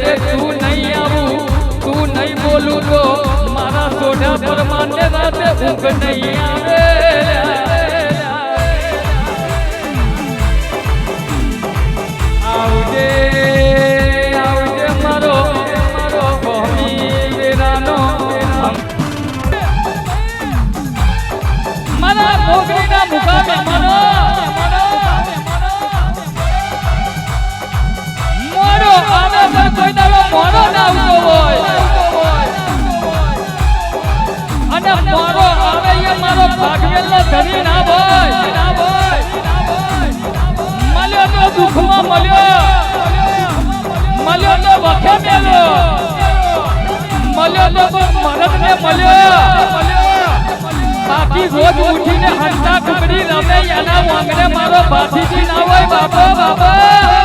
રે તું નહીં આવું તું નહીં બોલું તો મારા સોઢા પરમાને રાતે ઊંઘ નહીં આવે આવજે આવજે મારો મારો ભમી વેરાનો મારા ભોગીના મુકામે મારો મોરો આવે પર કોઈ દાડો મોરો ના આવતો હોય અને મોરો આવે એ મારો ભાગવેલો ધરી ના હોય મળ્યો તો દુઃખમાં મળ્યો તો વખે મેલ્યો મળ્યો તો મરદને મળ્યો બાકી રોજ ઉઠીને હંતા ટુકડી રમે એના વાંગડે મારો ભાતીજી ના હોય બાપા બાપા